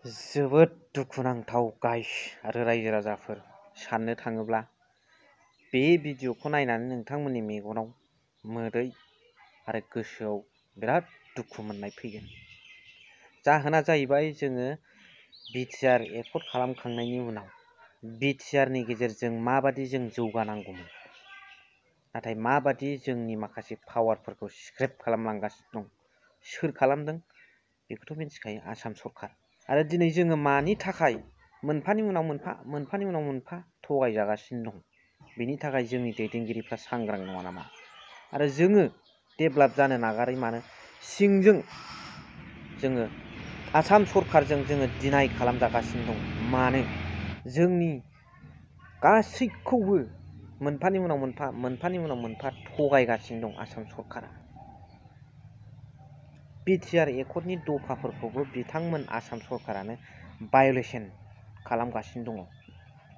जोबोद दुखुनांथाव गाइस आरो रायजो राजाफोर साननो थाङोब्ला बे भिडिअखौ नायनानै नोंथांमोननि मेगनाव मोदै आरो गोसोआव बिराद दुखु मोननाय फैगोन। जाहोना जाहैबाय जोङो बिटिआर एकर्ड खालामखांनायनि उनाव बिटिआरनि गेजेरजों माबादि जों जौगानांगौमोन, नाथाय माबादि जोंनि माखासे पावारफोरखौ स्क्रेप खालामलांगासिनो दं। सोर खालामदों बेखौथ' मिथिखायो, आसाम सरकार। आरो दिनै जोङो मानि थाखाय मोनफानि उनाव मोनफा थगायजागासिनो दं, बेनि थाखाय जोंनि दैदेनगिरिफ्रा सांग्रां नङा नामा? आरो जोङो डेभेलप जानो नागारै मानो सिंजों जोङो आसाम सरकारजों जोङो डिनाय खालामजागासिनो दं? मानो जोंनि गासैखौबो मोनफानि उनाव मोनफा थगायगासिनो दं आसाम सरकारा? बिटिआर एकर्डनि दफाफोरखौबो बिथांमोन आसाम सरकारानो भायलेसन खालामगासिनो दङ।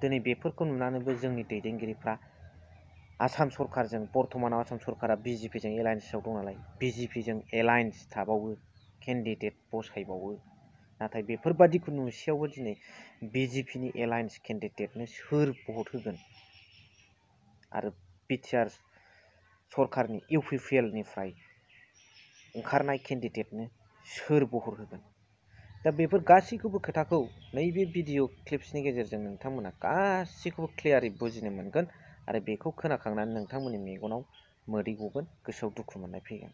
दिनै बेफोरखौ नुनानैबो जोंनि दैदेनगिरिफ्रा आसाम सरकारजों, बर्तमानाव आसाम सरकारा बिजेपिजों एलायन्सआव दं नालाय, बिजेपिजों एलायन्स थाबावो, केन्डिडेट बसायबावो। नाथाय बेफोरबादिखौ नुसेयावबो दिनै बिजेपिनि एलायन्स केन्डिडेटनो सोर भट होगोन? आरो बिटिआर सरकारनि इउपिपिएलनिफ्राय ओंखारनाय केन्डिडेटनो सोर भट होगोन? दा बेफोर गासैखौबो खोथाखौ नैबे भिडिअ क्लिप्सनि गेजेरजों नोंथांमोना गासैखौबो क्लियारै बुजिनो मोनगोन आरो बेखौ खोनाखांनानै नोंथांमोननि मेगनाव मोदै गगोन, गोसोआव दुखु मोननाय फैगोन।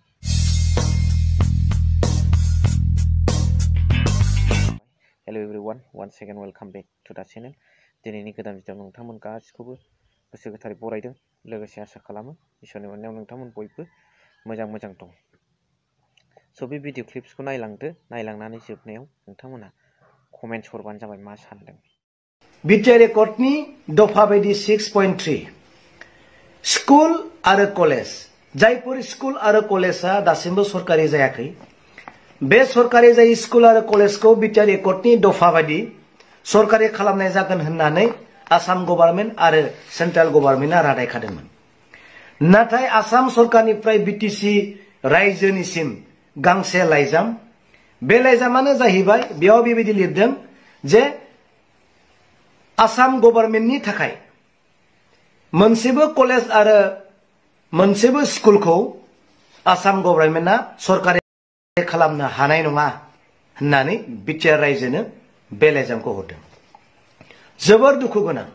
Hello everyone, once again welcome back to the channel. दिनैनि गोदान भिडिअ नोंथांमोन गासैखौबो गोसो गोथारै बरायदों, लोगोसे आसा खालामो इसोरनि अननायाव नोंथांमोन बयबो मोजां दं। स' बे भिडिअ क्लिप्सखौ नायलांदो, नायलांनानै जोबनायाव नोंथांमोना कमेन्ट्स हरबानो जाबाय मा सानदों। बिटिआर एकर्डनि दफा बायदि 6.3 स्कुल आरो कलेज, जायफोर स्कुल आरो कलेजआ दासिमबो सरकारि जायाखै, बे सरकारि जायै स्कुल आरो कलेजखौ बिटिआर एकर्डनि दफा बायदि सरकारि खालामनाय जागोन होननानै आसाम गभर्नमेन्ट आरो सेन्ट्रेल गभर्नमेन्टआ रादाय खादोंमोन। नाथाय आसाम सरकारनिफ्राय बिटिसि रायजोनिसिम गांसे लाइजाम, बे लाइजामानो जाहैबाय, बेयाव बेबायदि लिरदों जे आसाम गभर्नमेन्टनि थाखाय मोनसेबो कलेज आरो मोनसेबो स्कुलखौ आसाम गभर्नमेन्टआ सरकारि खालामनो हानाय नङा होननानै बिटिआर रायजोनो बे लाइजामखौ हरदों। जोबोर दुखु गोनां।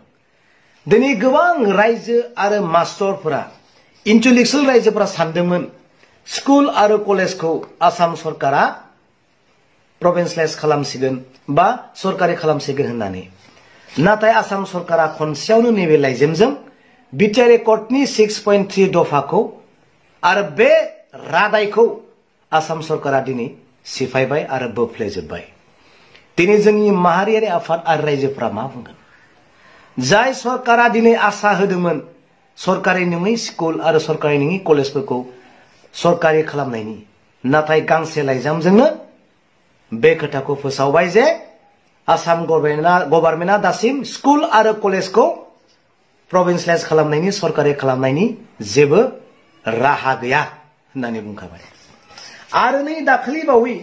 दिनै गोबां रायजो आरो मास्टरफोरा, इन्टेलेक्सुयेल रायजोफोरा सानदोंमोन स्कुल आरो कलेजखौ आसाम सरकारा प्रभिन्सियेलाइज खालामसिगोन बा सरकारि खालामसिगोन होननानै। नाथाय आसाम सरकारा खनसेयावनो नैबे लाइजामजों बिटिआर एकर्डनि 6.3 दफाखौ आरो बे रादायखौ आसाम सरकारा दिनै सिफायबाय आरो बोफ्लेजोबबाय। दिनै जोंनि माहारियारि आफाद आरो रायजोफोरा मा बुंगोन? जाय सरकारा दिनै आसा होदोंमोन सरकारि नङै स्कुल आरो सरकारि नङै कलेजफोरखौ सरकारि खालामनायनि, नाथाय गांसे लाइजामजोंनो बे खोथाखौ फोसावबाय जे आसाम गभर्नमेन्टआ दासिम स्कुल आरो कलेजखौ प्रभिन्सियेलाइज खालामनायनि, सरकारि खालामनायनि जेबो राहा गैया होननानै बुंखाबाय। आरो नै दाखालि बावै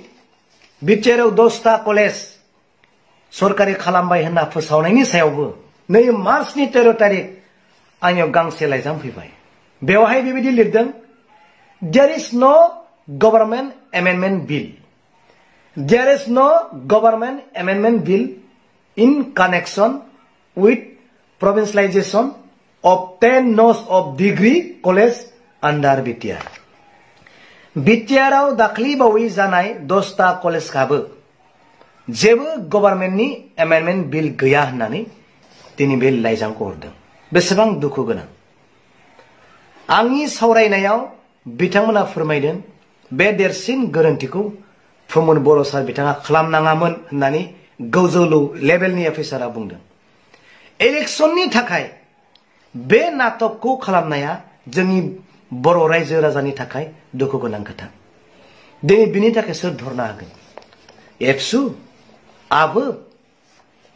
बिटिआरआव 10टा कलेज सरकारि खालामबाय होनना फोसावनायनि सायावबो नै मार्चनि 13 तारिख आंनियाव गांसे लाइजाम फैबाय। बेवहाय बेबायदि लिरदों, There is no government amendment bill. There is no government amendment bill in connection with provincialization of 10 nose of degree college under BTR. BTRआव दाखालि बावै जानाय 10टा कलेजहाबो जेबो गभर्नमेन्टनि एमेन्डमेन्ट बिल गैया होननानै दिनै बे लाइजामखौ हरदों। बेसेबां दुखु गोनां। आंनि सावरायनायाव बिथांमोना फोरमायदों बे देरसिन गोरोन्थिखौ प्रमद बर' सार बिथाङा खालामनाङामोन होननानै गोजौ लेभेलनि अफिसारा बुंदों। इलेक्सननि थाखाय बे नाटकखौ खालामनाया जोंनि बर' रायजो राजानि थाखाय दुखु गोनां खोथा। दिनै बिनि थाखाय सोर धरना होगोन? एबसु, आबो,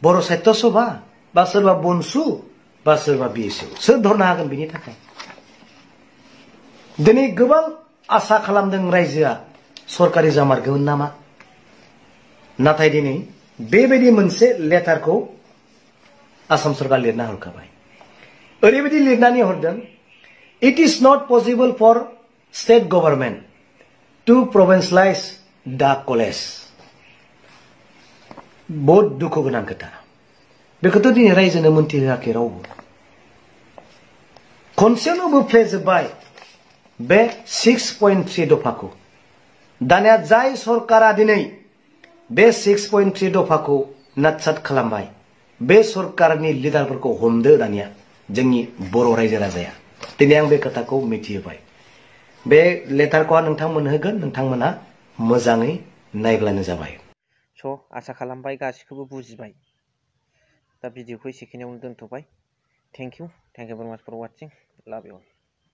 बर' साहित्य सभा, बा सोरबा बनसु, बा सोरबा बिएसु, सोर धरना होगोन बिनि थाखाय? दिनै गोबां आसा खालामदों रायजोआ सरकारि जामारगोन नामा? नाथाय दिनै बेबायदि मोनसे लेटारखौ आसाम सरकार लिरना हरखाबाय ओरैबायदि लिरनानै हरदों it is not possible for state government to provincialise the college बहुत दुखु गोनां खोथा बेखौथ' दिनै रायजोनो मोनथिहोआखै रावबो खनसेयावनो बोफ्लेजोब्बाय बे 6.3 दफाखौ दानिया जाय सरकारा दिनै बे 6.3 दफाखौ नाटसाट खालामबाय बे सरकारनि लिडारफोरखौ हमदो दानिया जोंनि बर' रायजो राजाया दिनै आं बे खोथाखौ मिथिहोबाय बे लेटारखौ आं नोंथांमोननो होगोन नोंथांमोना मोजाङै नायब्लानो जाबाय स' आसा खालामबाय गासिखौबो बुजिबाय दा भिडिअखौ एसेखिनियावनो दोनथ'बाय थेंक इउ भेरि माच फर वाचिं लाभ इउ